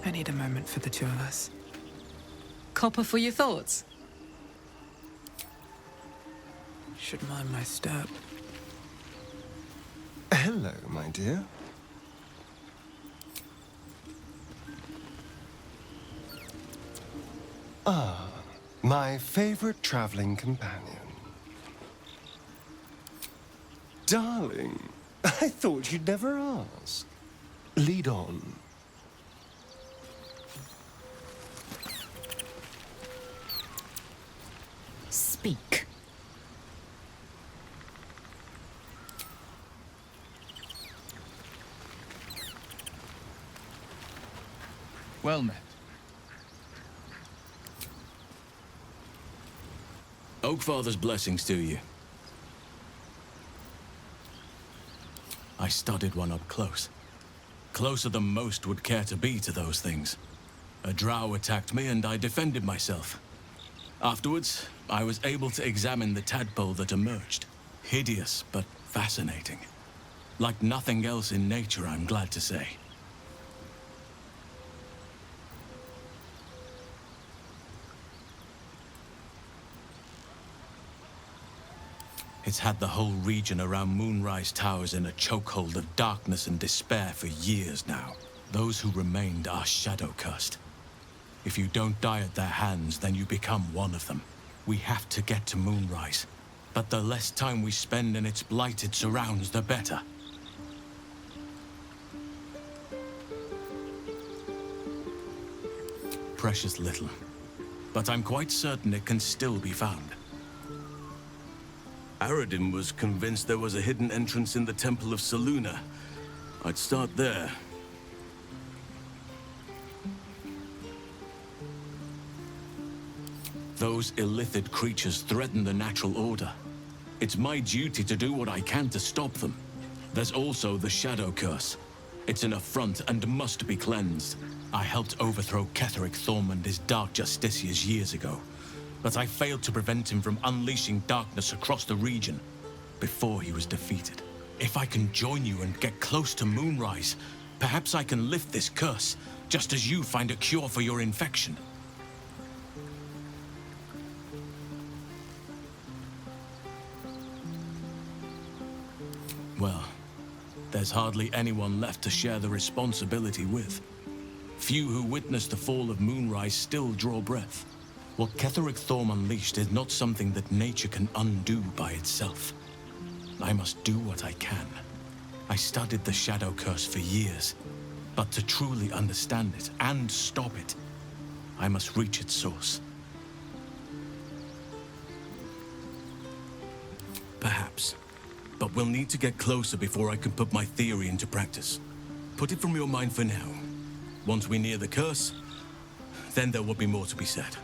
I need a moment for the two of us. Copper for your thoughts? Should mind my step. Hello, my dear. Ah, my favorite traveling companion. Darling, I thought you'd never ask. Lead on. Speak. Well met. Oakfather's blessings to you. I studied one up close. Closer than most would care to be to those things. A drow attacked me and I defended myself. Afterwards, I was able to examine the tadpole that emerged. Hideous, but fascinating. Like nothing else in nature, I'm glad to say. It's had the whole region around Moonrise Towers in a chokehold of darkness and despair for years now. Those who remained are shadow-cursed. If you don't die at their hands, then you become one of them. We have to get to Moonrise, but the less time we spend in its blighted surrounds, the better. Precious little, but I'm quite certain it can still be found. Aradin was convinced there was a hidden entrance in the Temple of Selûne. I'd start there. Those illithid creatures threaten the natural order. It's my duty to do what I can to stop them. There's also the Shadow Curse. It's an affront and must be cleansed. I helped overthrow Ketheric Thorm and his Dark Justiciars years ago, but I failed to prevent him from unleashing darkness across the region before he was defeated. If I can join you and get close to Moonrise, perhaps I can lift this curse, just as you find a cure for your infection. Well, there's hardly anyone left to share the responsibility with. Few who witnessed the fall of Moonrise still draw breath. What Ketheric Thorm unleashed is not something that nature can undo by itself. I must do what I can. I studied the Shadow Curse for years, but to truly understand it and stop it, I must reach its source. Perhaps, but we'll need to get closer before I can put my theory into practice. Put it from your mind for now. Once we near the curse, then there will be more to be said.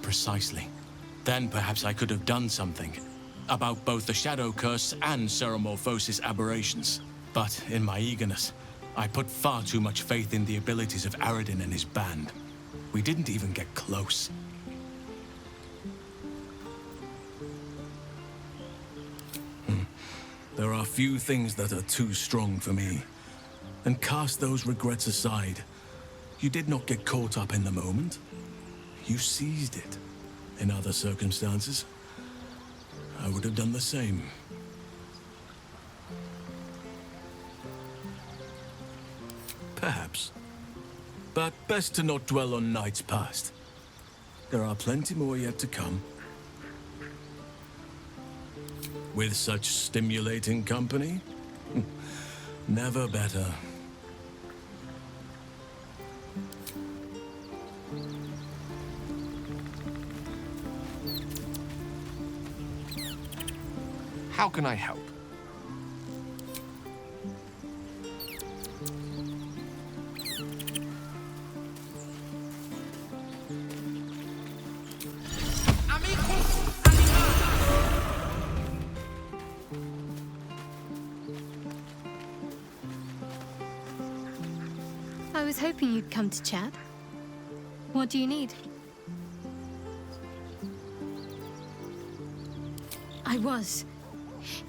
Precisely. Then perhaps I could have done something about both the Shadow Curse and Ceremorphosis aberrations. But in my eagerness, I put far too much faith in the abilities of Aradin and his band. We didn't even get close. There are few things that are too strong for me. And cast those regrets aside. You did not get caught up in the moment. You seized it. In other circumstances, I would have done the same. Perhaps. But best to not dwell on nights past. There are plenty more yet to come. With such stimulating company, never better. How can I help? I was hoping you'd come to chat. What do you need? I was.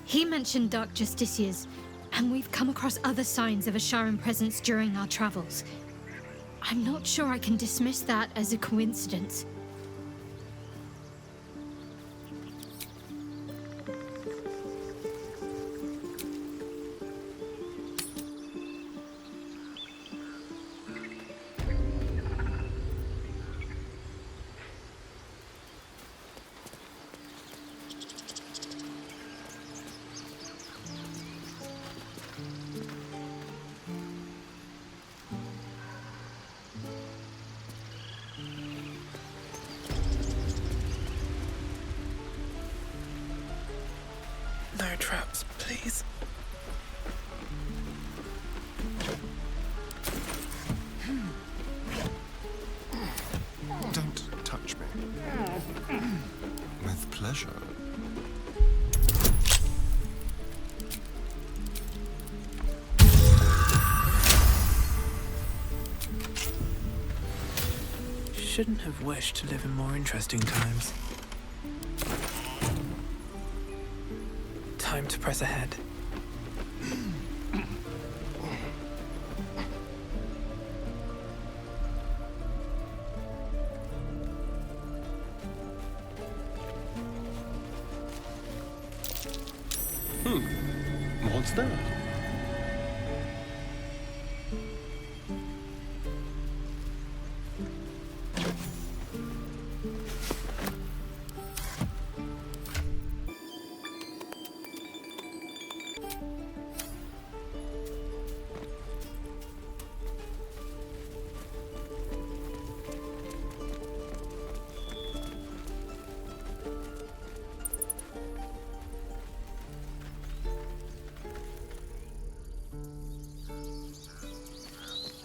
He mentioned dark justiciars, and we've come across other signs of a Sharan presence during our travels. I'm not sure I can dismiss that as a coincidence. No traps, please. Don't touch me. With pleasure. Shouldn't have wished to live in more interesting times. Time to press ahead. What's that?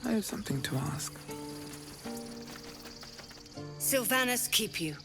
I have something to ask. Sylvanas keep you.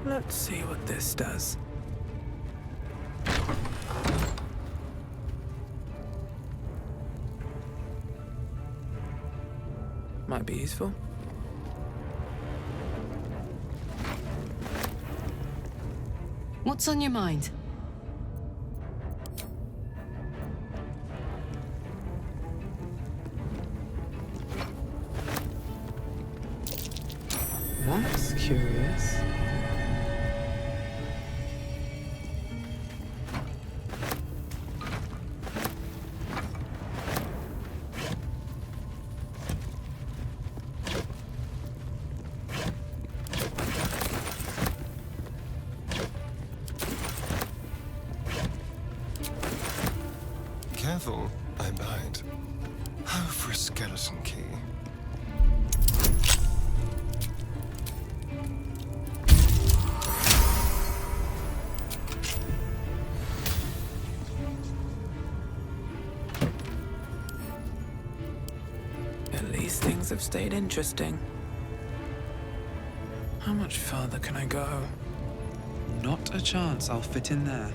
Let's see what this does. Might be useful. What's on your mind? That's curious. Careful, I bite. Oh, for a skeleton key. At least things have stayed interesting. How much farther can I go? Not a chance I'll fit in there.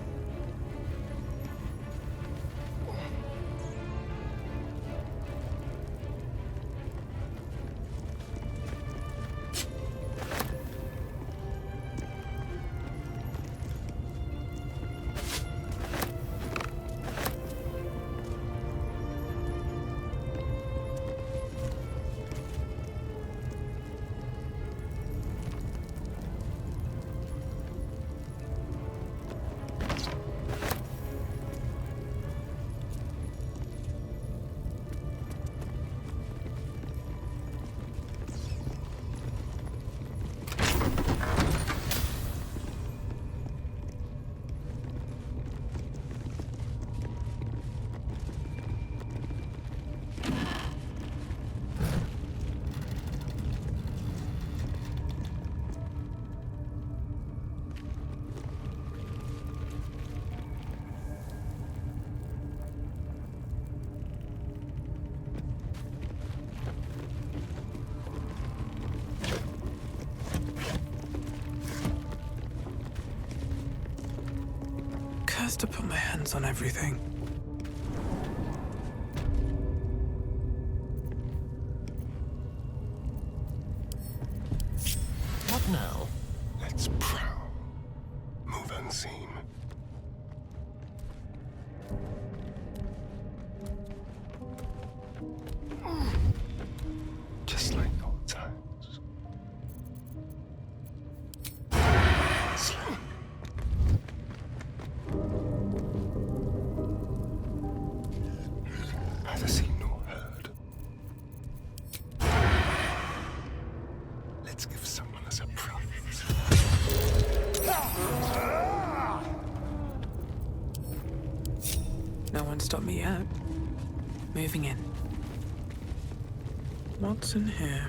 cares to put my hands on everything? What now? Let's prowl. Move unseen. Just like old times. Slow. Neither seen nor heard. Let's give someone a surprise. No one stopped me yet. Moving in. What's in here?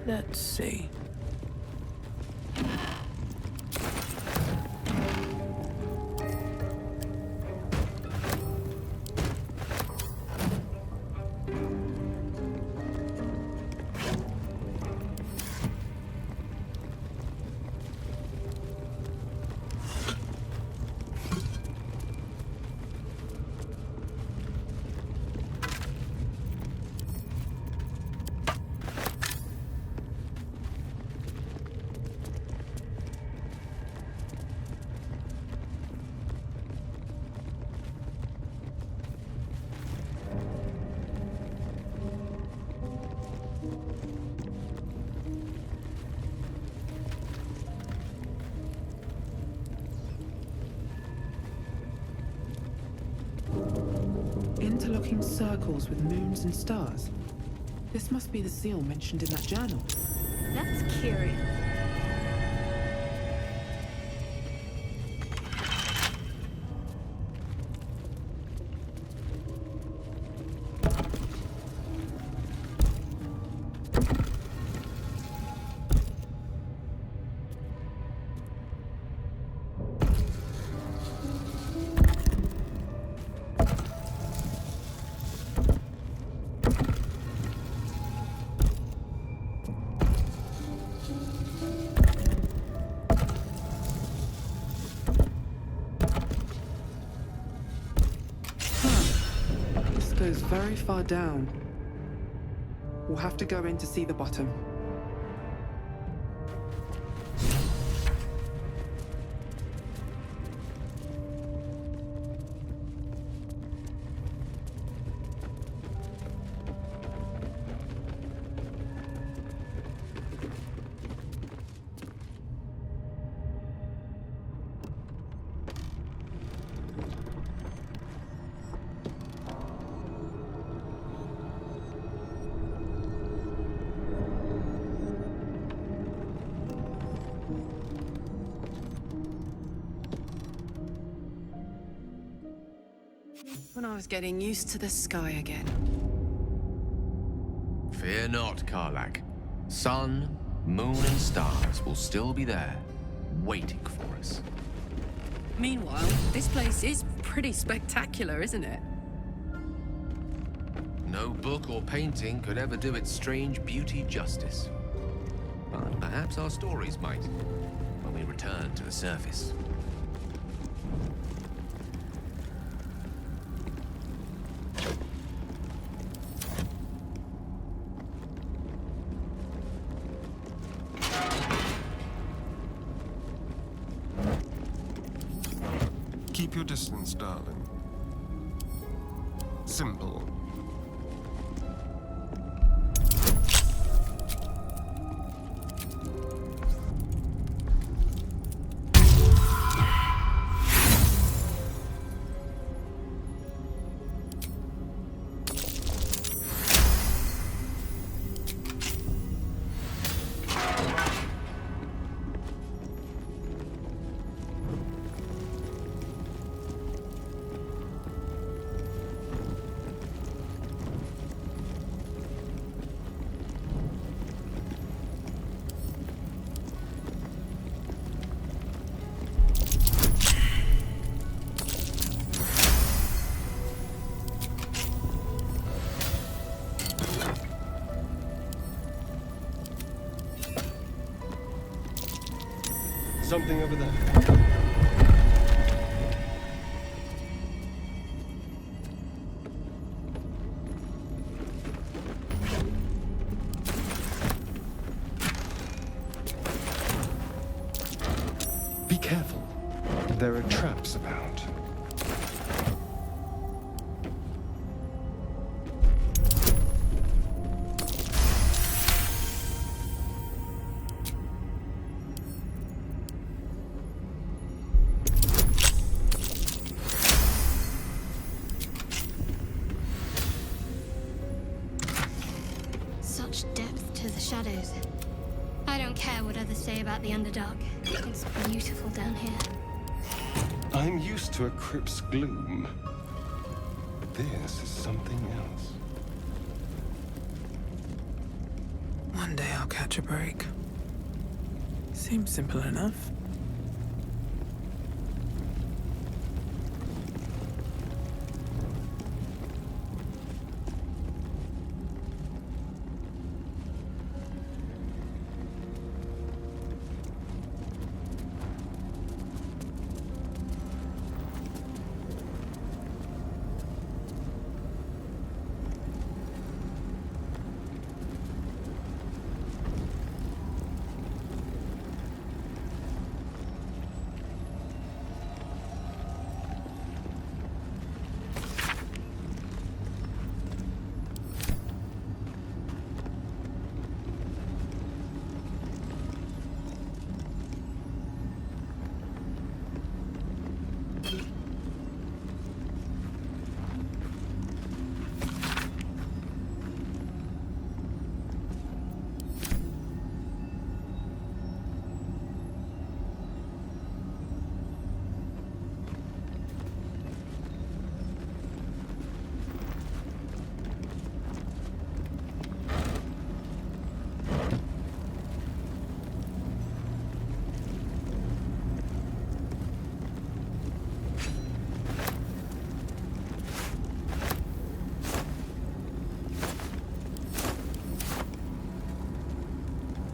Let's see. Interlocking circles with moons and stars. This must be the seal mentioned in that journal. That's curious. Goes very far down. We'll have to go in to see the bottom. When I was getting used to the sky again. Fear not, Karlach. Sun, moon, and stars will still be there, waiting for us. Meanwhile, this place is pretty spectacular, isn't it? No book or painting could ever do its strange beauty justice. But perhaps our stories might, when we return to the surface. Keep your distance, darling. Simple. Something over there. Be careful. There are traps about. Such depth to the shadows. I don't care what others say about the Underdark. It's beautiful down here. I'm used to a crypt's gloom. This is something else. One day I'll catch a break. Seems simple enough.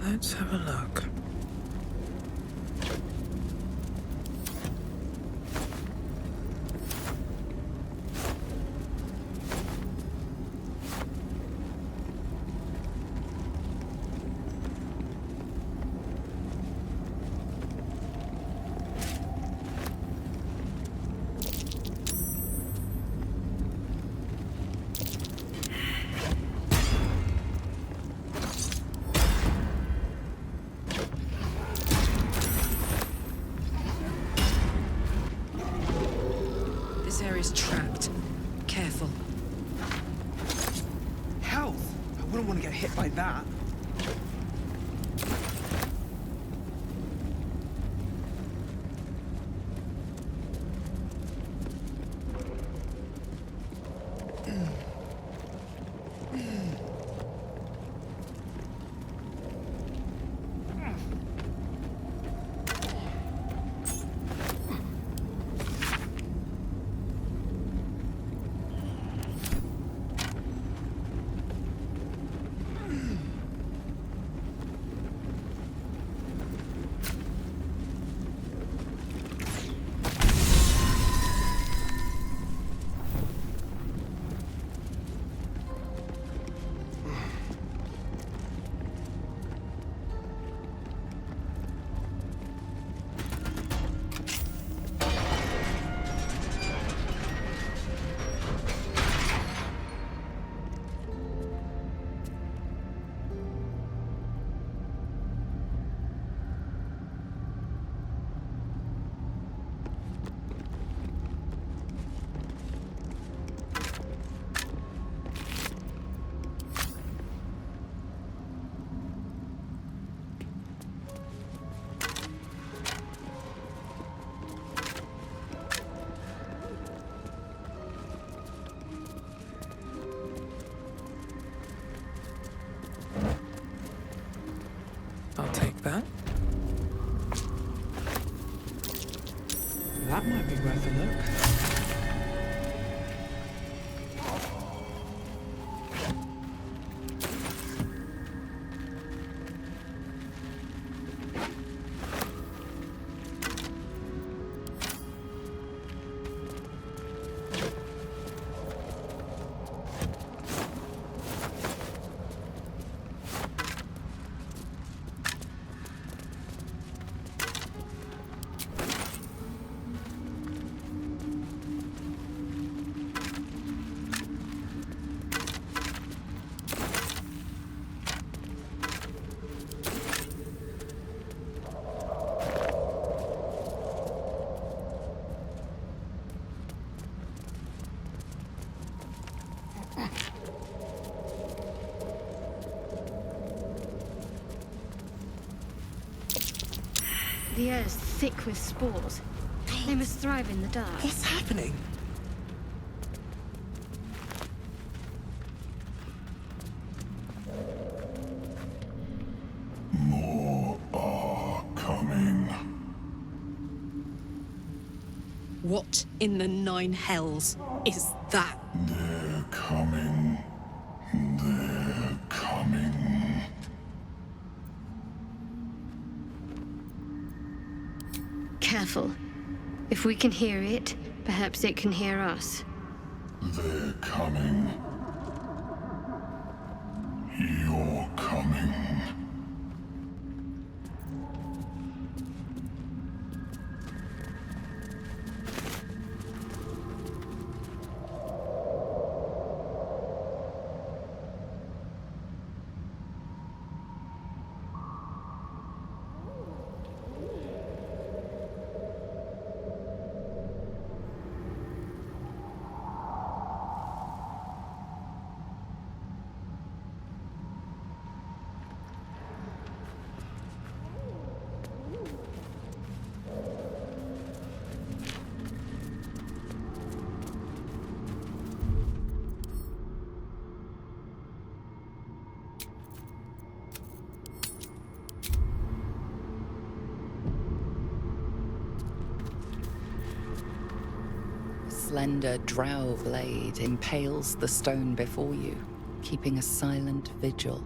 Let's have a look. This area's trapped. Careful. Health! I wouldn't want to get hit by that. like that. That might be worth a look. The air's thick with spores. They must thrive in the dark. What's happening? More are coming. What in the nine hells is that? They're coming. They're coming. Careful. If we can hear it, perhaps it can hear us. They're coming. You're coming. Slender drow blade impales the stone before you, keeping a silent vigil.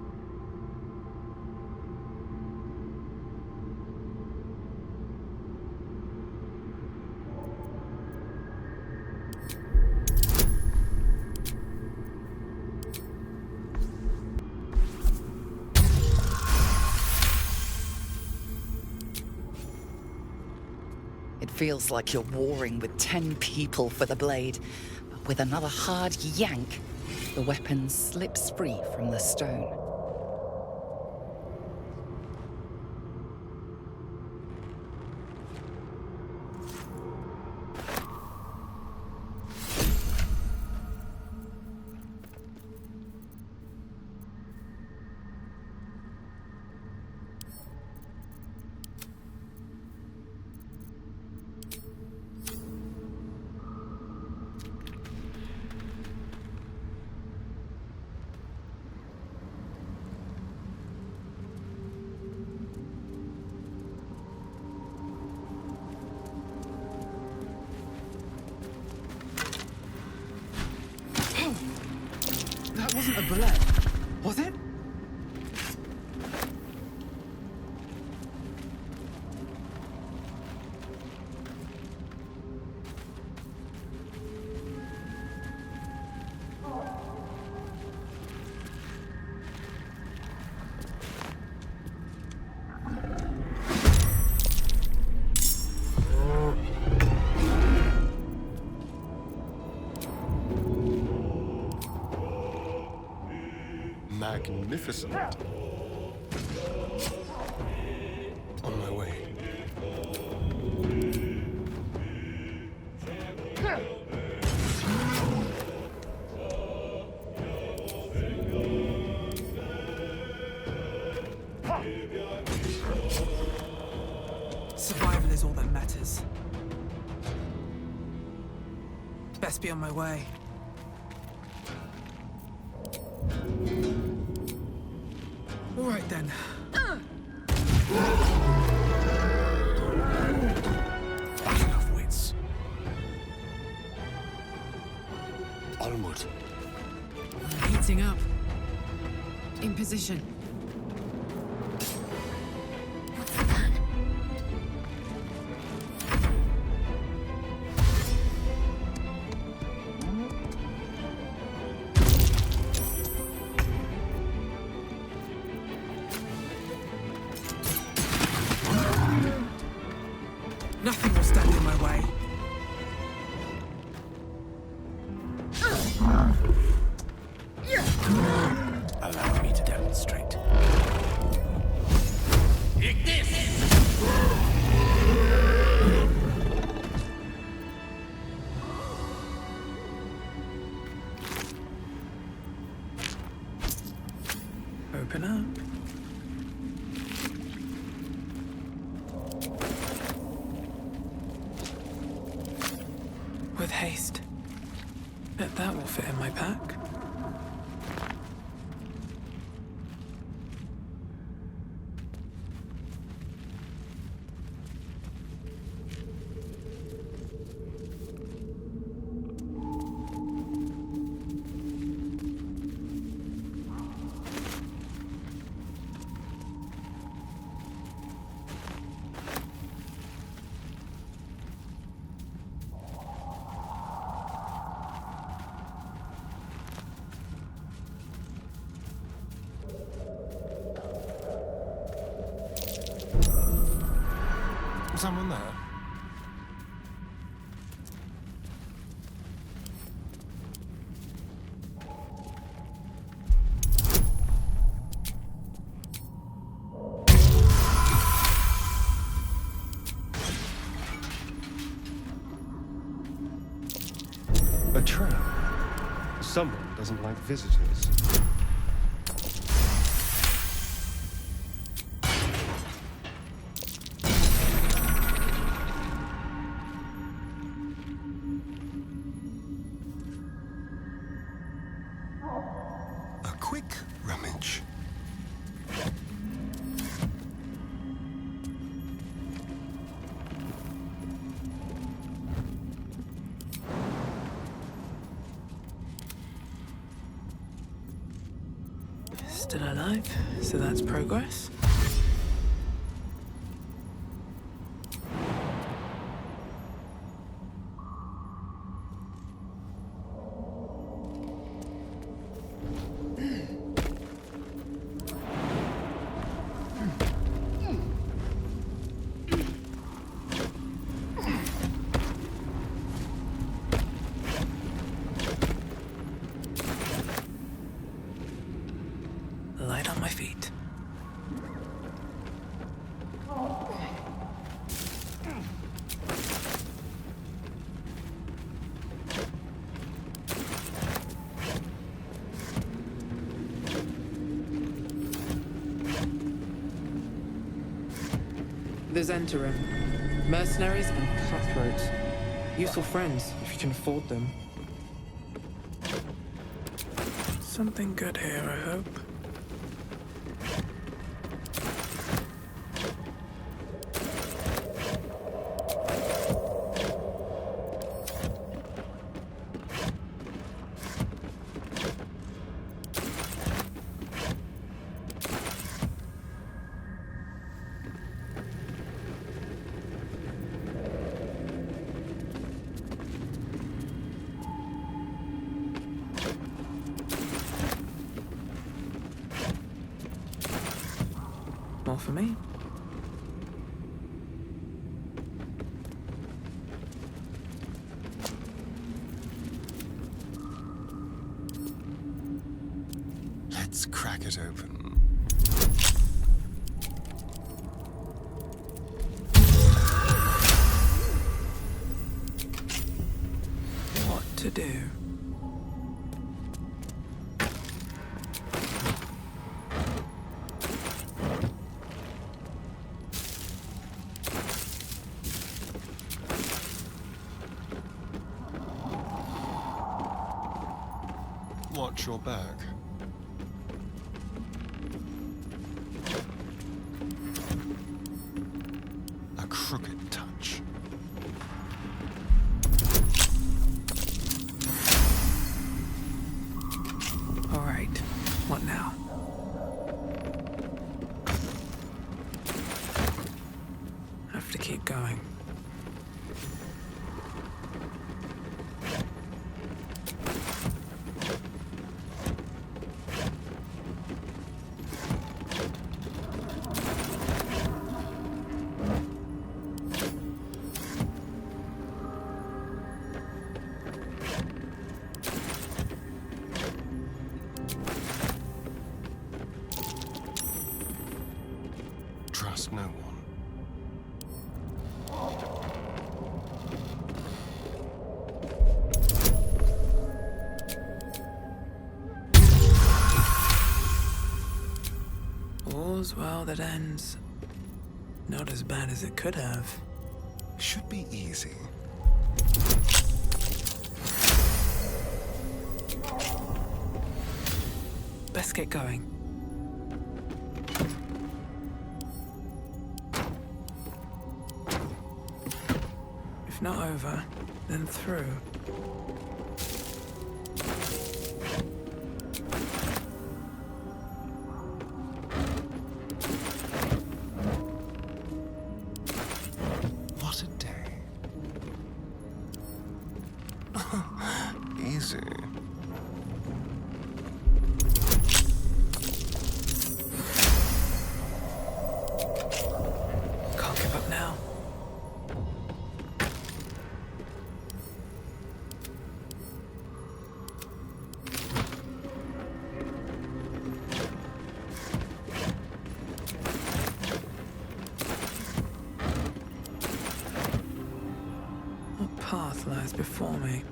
It feels like you're warring with 10 people for the blade, but with another hard yank, the weapon slips free from the stone. That wasn't a bullet, was it? Magnificent. On my way. Survival is all that matters. Best be on my way. All right then. position. What's the plan? Nothing will stand in my way. Allow me to demonstrate. Open up. With haste. Bet that will fit in my pack. Someone there? A trap. Someone doesn't like visitors. Quick rummage. Still alive, so that's progress. Light on my feet. There's Enterim. Mercenaries and cutthroats. Useful friends, if you can afford them. Something good here, I hope. More for me. Let's crack it open. What to do? Watch your back. A crooked touch. All right, what now? keep going. Trust no one. All's well that ends. Not as bad as it could have. Should be easy. Best get going. If not over, then through. What a day. Easy. Can't give up now. What path lies before me?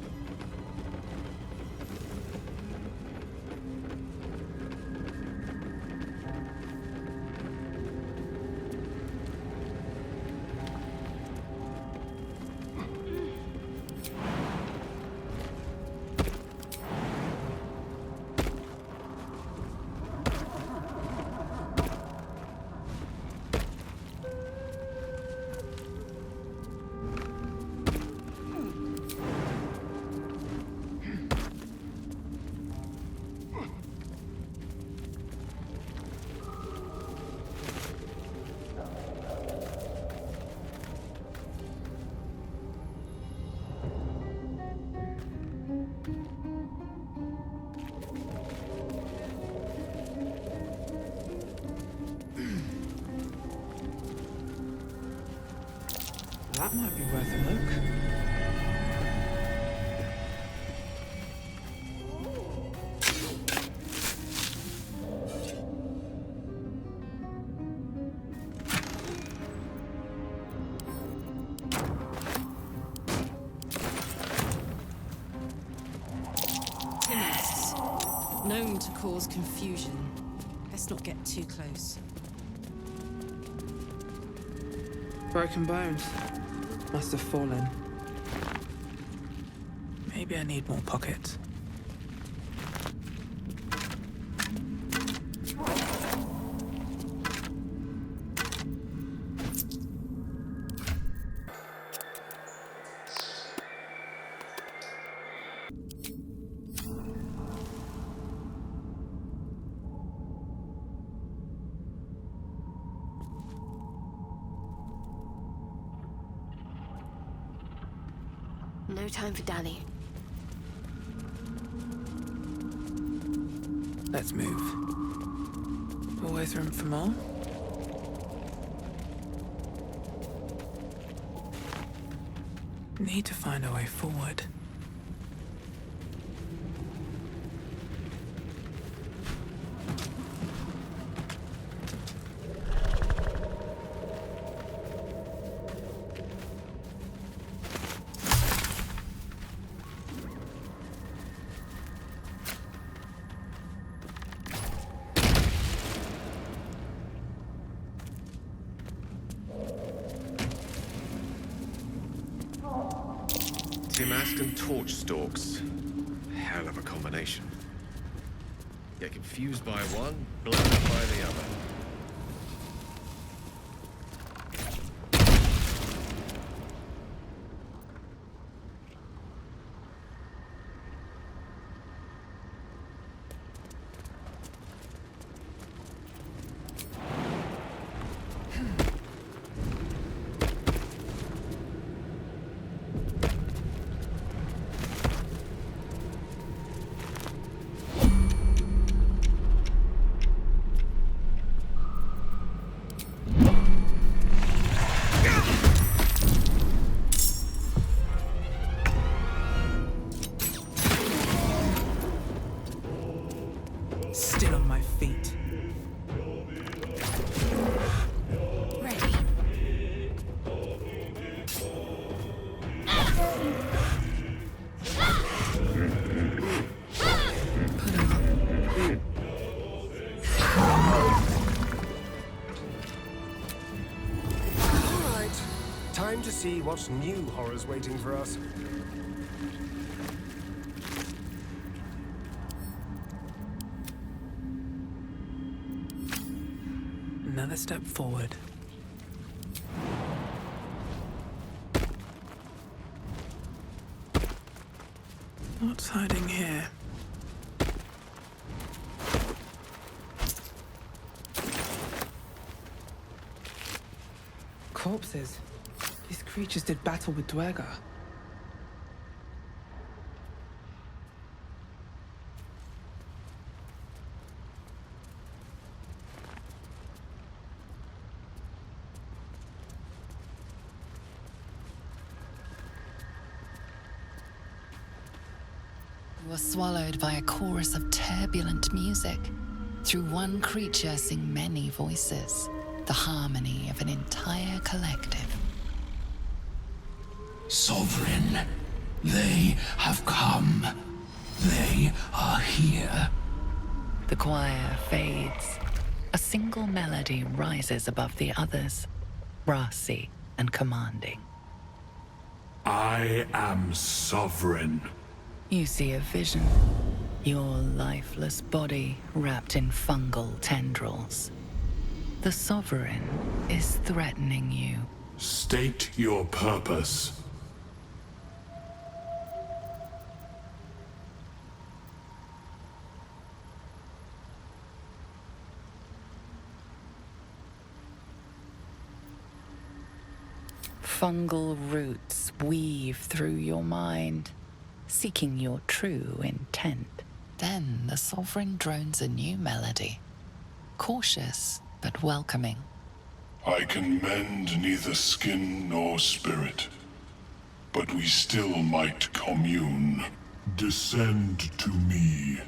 That might be worth a look. Timeaxis. Known to cause confusion. Let's not get too close. Broken bones. Must have fallen. Maybe I need more pockets. No time for dally. Let's move. Always room for more? Need to find a way forward. Timask and torch stalks. Hell of a combination. Get confused by one, blown up by the other. Alright, time to see what new horror's waiting for us. Another step forward. What's hiding here? Corpses. These creatures did battle with Dwergar. You are swallowed by a chorus of turbulent music. Through one creature sing many voices, the harmony of an entire collective. Sovereign, they have come. They are here. The choir fades. A single melody rises above the others, brassy and commanding. I am sovereign. You see a vision. Your lifeless body wrapped in fungal tendrils. The Sovereign is threatening you. State your purpose. Fungal roots weave through your mind, seeking your true intent. Then the Sovereign drones a new melody, cautious but welcoming. I can mend neither skin nor spirit, but we still might commune. Descend to me.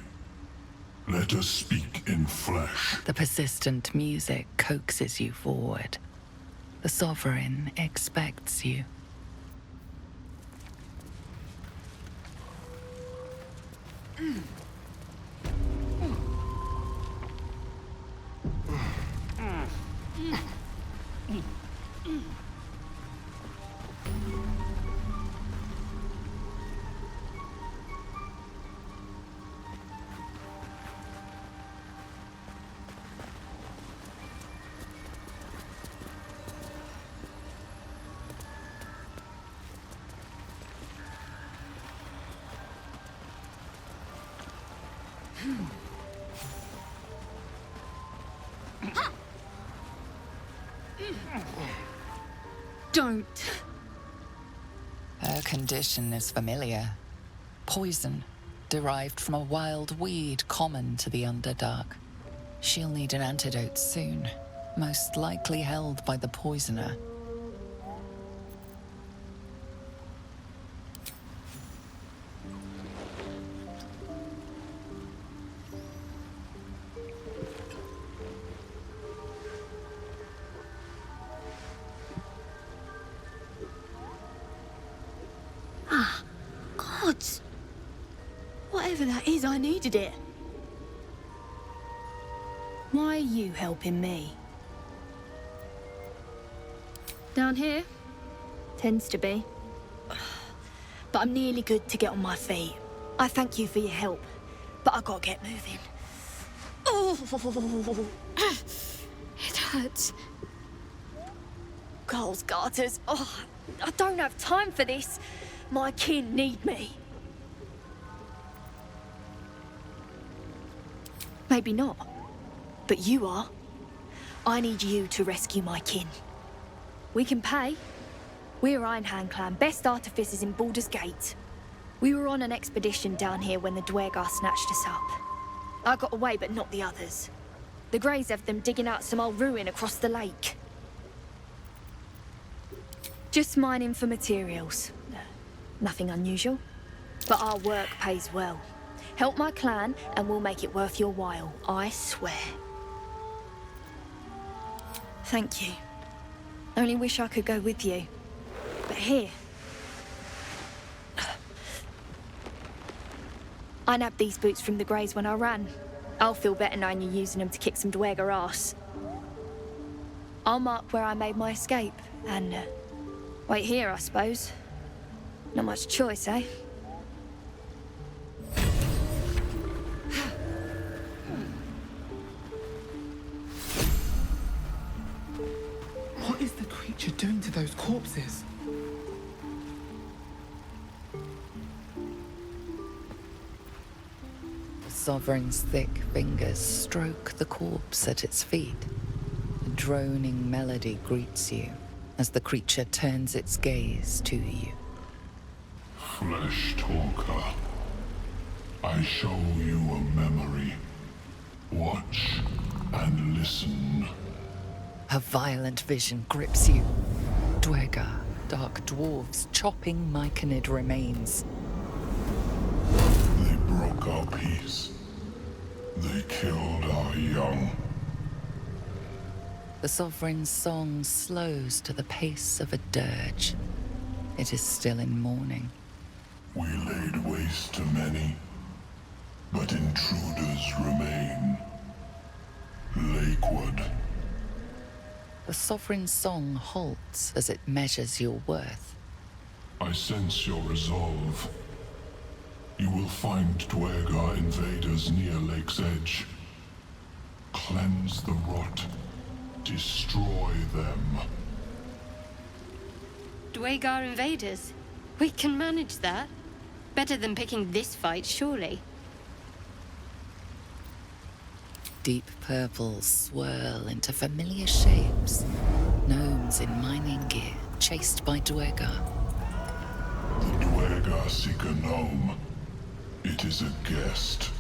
Let us speak in flesh. The persistent music coaxes you forward. The Sovereign expects you. Don't. Her condition is familiar. Poison, derived from a wild weed common to the Underdark. She'll need an antidote soon, most likely held by the poisoner. Gods! Whatever that is, I needed it. Why are you helping me? Down here? Tends to be. But I'm nearly good to get on my feet. I thank you for your help, but I gotta get moving. Oh! It hurts. Girls, garters. Oh, I don't have time for this. My kin need me. Maybe not, but you are. I need you to rescue my kin. We can pay. We're Iron Hand Clan, best artificers in Baldur's Gate. We were on an expedition down here when the Dwergar snatched us up. I got away, but not the others. The Greys have them digging out some old ruin across the lake. Just mining for materials. Nothing unusual. But our work pays well. Help my clan and we'll make it worth your while, I swear. Thank you. Only wish I could go with you. But here, I nabbed these boots from the Greys when I ran. I'll feel better knowing you're using them to kick some Dwerger ass. I'll mark where I made my escape, and wait here, I suppose. Not much choice, eh? What is the creature doing to those corpses? The Sovereign's thick fingers stroke the corpse at its feet. A droning melody greets you as the creature turns its gaze to you. Flesh talker, I show you a memory. Watch and listen. A violent vision grips you. Dwerger, dark dwarves chopping myconid remains. They broke our peace. They killed our young. The Sovereign's song slows to the pace of a dirge. It is still in mourning. We laid waste to many, but intruders remain. Lakewood. The Sovereign's song halts as it measures your worth. I sense your resolve. You will find Dwergar invaders near Lake's Edge. Cleanse the rot. Destroy them. Dwergar invaders? We can manage that. Better than picking this fight, surely. Deep purples swirl into familiar shapes. Gnomes in mining gear, chased by Dwergar. The Dwergar seek a gnome. It is a guest.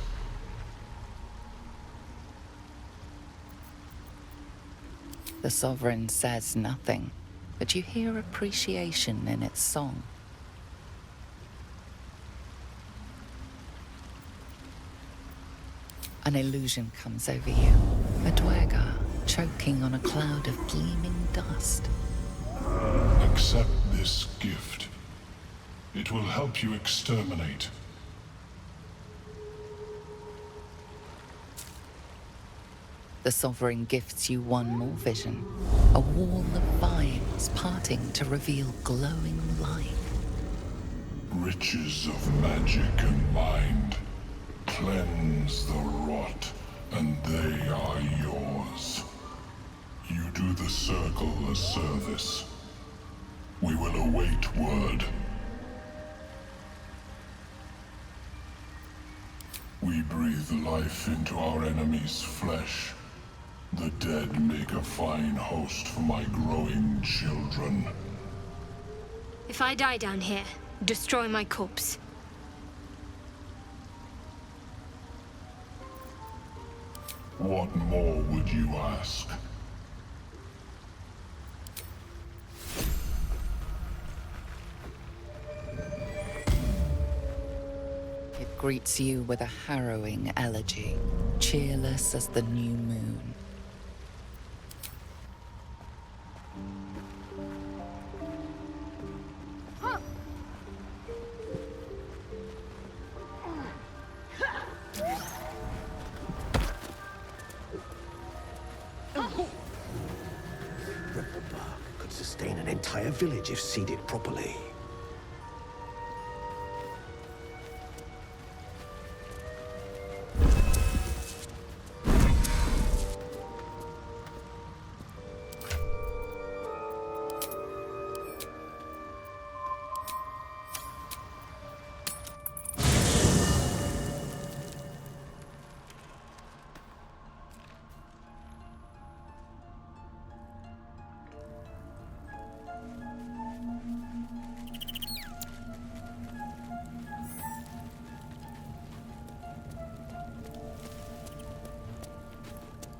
The Sovereign says nothing, but you hear appreciation in its song. An illusion comes over you. A Dwergar choking on a cloud of gleaming dust. Accept this gift. It will help you exterminate. The Sovereign gifts you one more vision. A wall of vines parting to reveal glowing light. Riches of magic and mind. Cleanse the rot, and they are yours. You do the Circle a service. We will await word. We breathe life into our enemy's flesh. The dead make a fine host for my growing children. If I die down here, destroy my corpse. What more would you ask? It greets you with a harrowing elegy, cheerless as the new moon. Could sustain an entire village if seeded properly.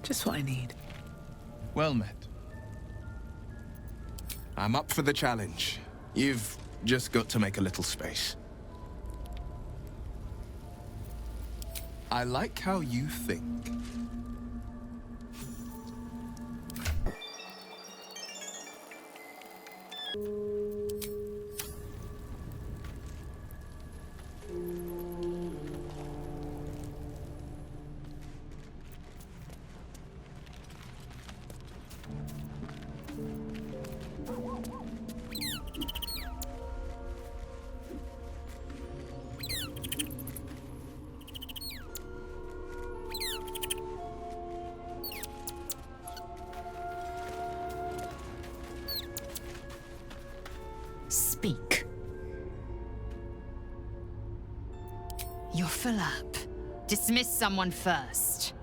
Just what I need. Well met. I'm up for the challenge. You've just got to make a little space. I like how you think. speak. You're full up. Dismiss someone first.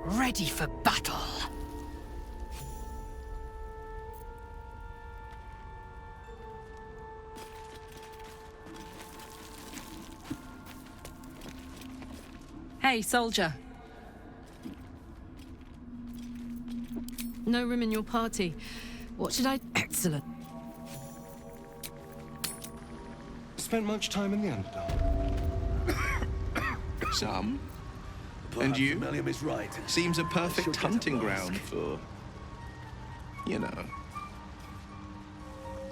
Ready for battle. Hey, soldier. No room in your party. What should I... Excellent. Spent much time in the Underdark? Some. And you? William is right. Seems a perfect hunting ground for... you know.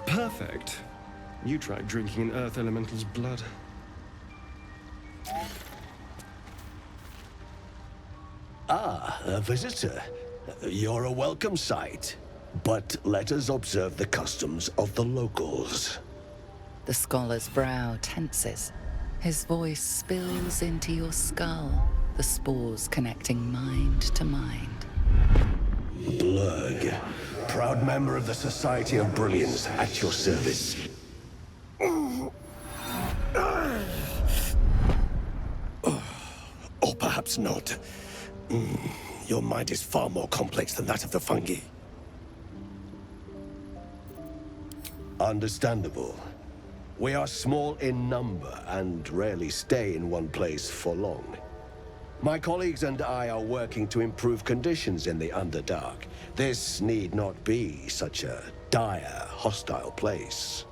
Perfect. You tried drinking an Earth Elemental's blood. Ah, a visitor. You're a welcome sight. But let us observe the customs of the locals. The scholar's brow tenses. His voice spills into your skull, the spores connecting mind to mind. Blurg, proud member of the Society of Brilliance, at your service. Or perhaps not. Your mind is far more complex than that of the fungi. Understandable. We are small in number and rarely stay in one place for long. My colleagues and I are working to improve conditions in the Underdark. This need not be such a dire, hostile place.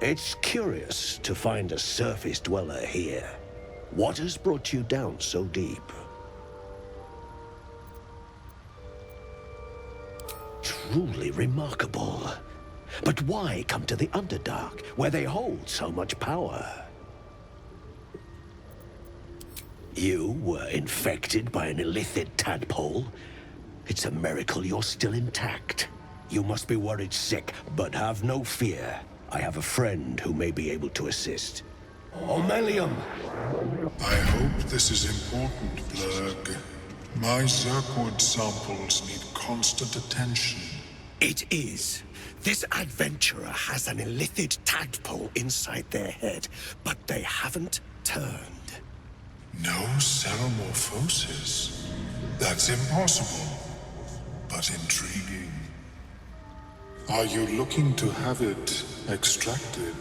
It's curious to find a surface dweller here. What has brought you down so deep? Truly remarkable. But why come to the Underdark, where they hold so much power? You were infected by an illithid tadpole? It's a miracle you're still intact. You must be worried sick, but have no fear. I have a friend who may be able to assist. Omelium! I hope this is important, Blurg. My Zerkwood samples need constant attention. It is. This adventurer has an illithid tadpole inside their head, but they haven't turned. No ceromorphosis. That's impossible, but intriguing. Are you looking to have it extracted?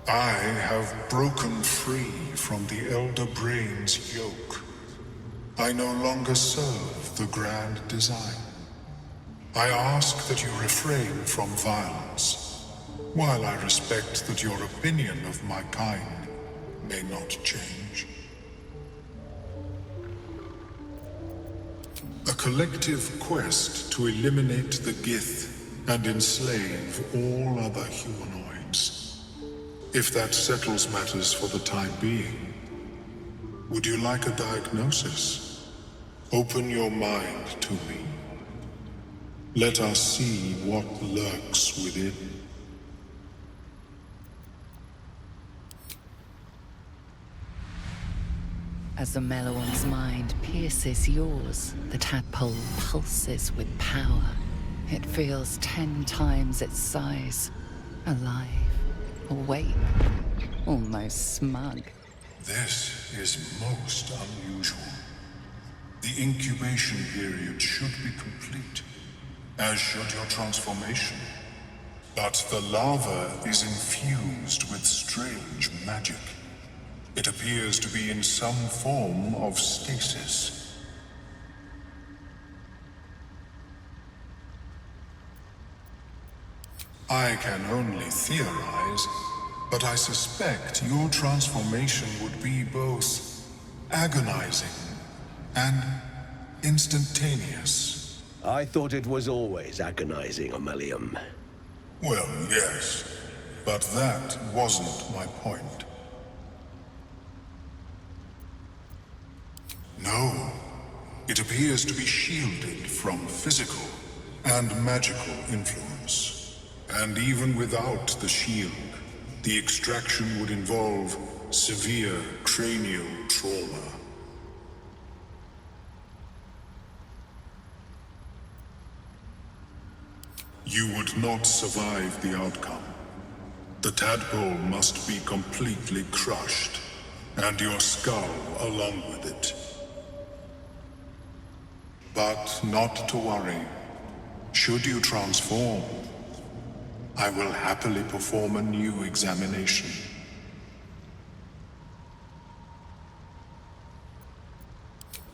I have broken free from the Elder Brain's yoke. I no longer serve the grand design. I ask that you refrain from violence, while I respect that your opinion of my kind may not change. A collective quest to eliminate the Gith and enslave all other humanoids. If that settles matters for the time being, would you like a diagnosis? Open your mind to me. Let us see what lurks within. As the Meloan's mind pierces yours, the tadpole pulses with power. It feels 10 times its size. Alive, awake, almost smug. This is most unusual. The incubation period should be complete, as should your transformation. But the larva is infused with strange magic. It appears to be in some form of stasis. I can only theorize, but I suspect your transformation would be both agonizing and instantaneous. I thought it was always agonizing, Omelium. Well, yes, but that wasn't my point. No, it appears to be shielded from physical and magical influence. And even without the shield, the extraction would involve severe cranial trauma. You would not survive the outcome. The tadpole must be completely crushed, and your skull along with it. But not to worry. Should you transform, I will happily perform a new examination.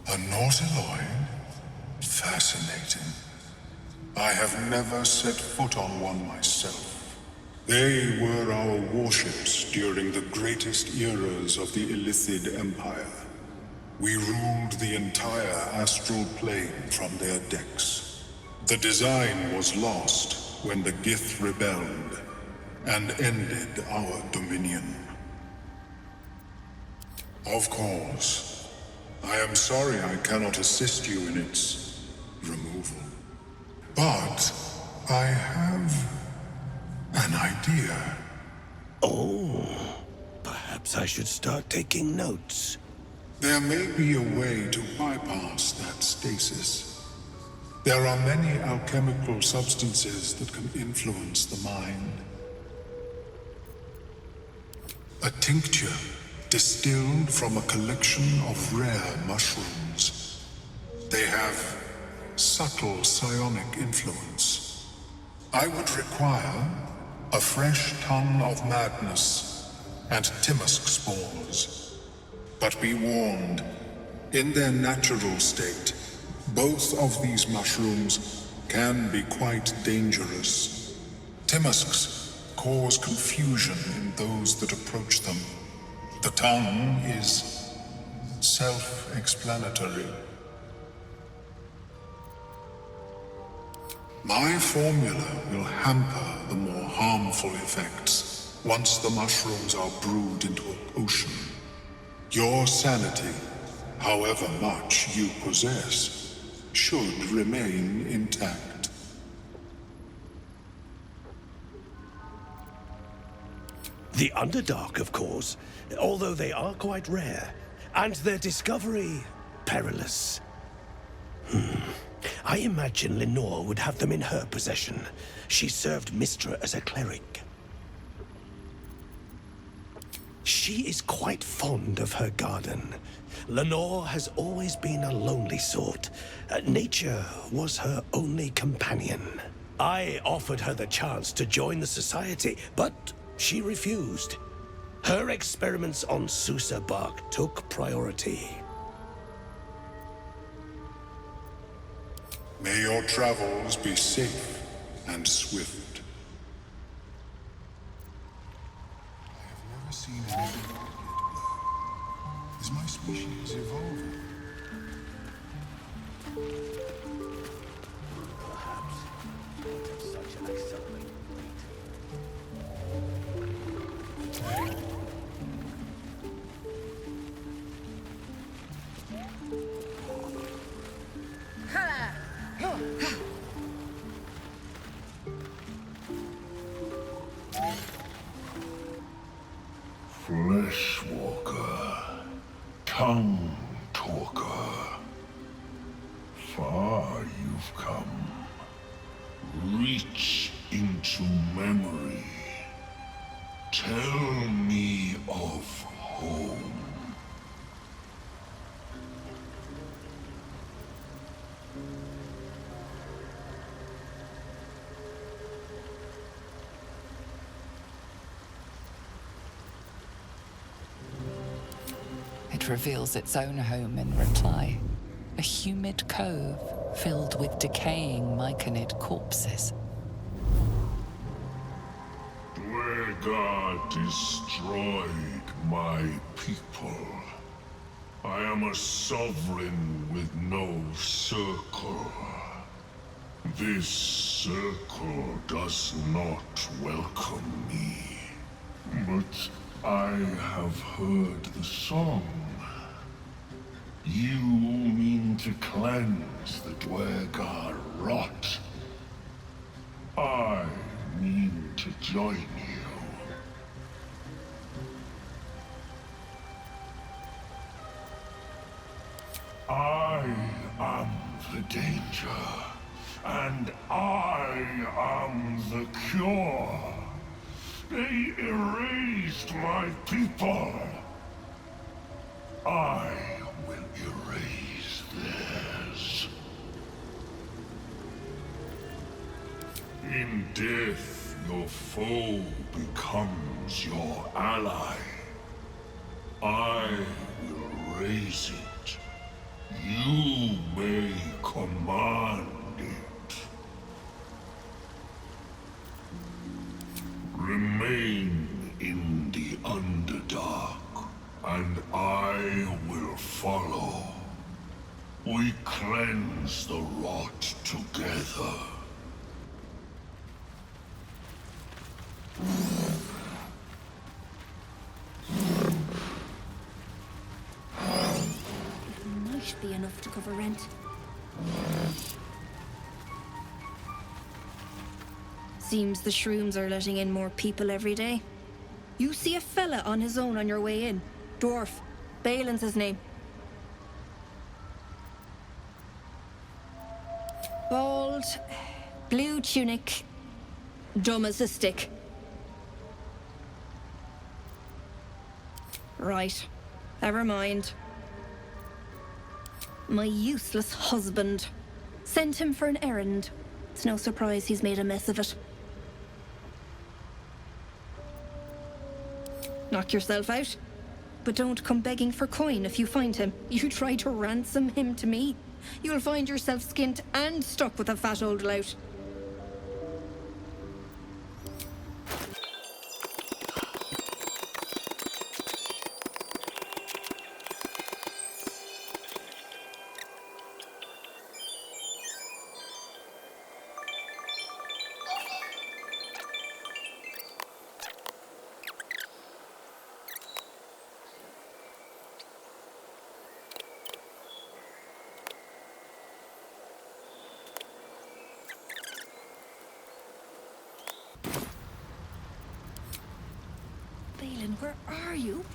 A Nautiloid? Fascinating. I have never set foot on one myself. They were our warships during the greatest eras of the Illithid Empire. We ruled the entire astral plane from their decks. The design was lost when the Gith rebelled and ended our dominion. Of course, I am sorry I cannot assist you in its removal. But I have an idea. Oh, perhaps I should start taking notes. There may be a way to bypass that stasis. There are many alchemical substances that can influence the mind. A tincture distilled from a collection of rare mushrooms. They have subtle psionic influence. I would require a fresh ton of madness and Timusk spores. But be warned, in their natural state, both of these mushrooms can be quite dangerous. Timusks cause confusion in those that approach them. The tongue is self-explanatory. My formula will hamper the more harmful effects once the mushrooms are brewed into a potion. Your sanity, however much you possess, should remain intact. The Underdark, of course, although they are quite rare, and their discovery perilous. I imagine Lenore would have them in her possession. She served Mystra as a cleric. She is quite fond of her garden. Lenore has always been a lonely sort. Nature was her only companion. I offered her the chance to join the society, but she refused. Her experiments on Susa bark took priority. May your travels be safe and swift. I have never seen anything like it. Is my species evolving? Perhaps at such an accelerated Fleshwalker, tongue talker. Far you've come. Reach into memory. Tell me of home. It reveals its own home in reply. A humid cove filled with decaying myconid corpses. Dwargar destroyed my people. I am a sovereign with no circle. This circle does not welcome me. But I have heard the song. You mean to cleanse the Dwargar rot. I mean to join you. I am the danger. and I am the cure. They erased my people. I will erase theirs. In death, your foe becomes your ally. I will raise it. You may command it. Remain in the Underdark, and I will follow. We cleanse the rot together. Might be enough to cover rent. Seems the shrooms are letting in more people every day. You see a fella on his own on your way in. Dwarf. Balin's his name. Bald, blue tunic, dumb as a stick. Right. Never mind. My useless husband. Sent him for an errand. It's no surprise he's made a mess of it. Knock yourself out. But don't come begging for coin if you find him. You try to ransom him to me, you'll find yourself skint and stuck with a fat old lout. Balin, where are you?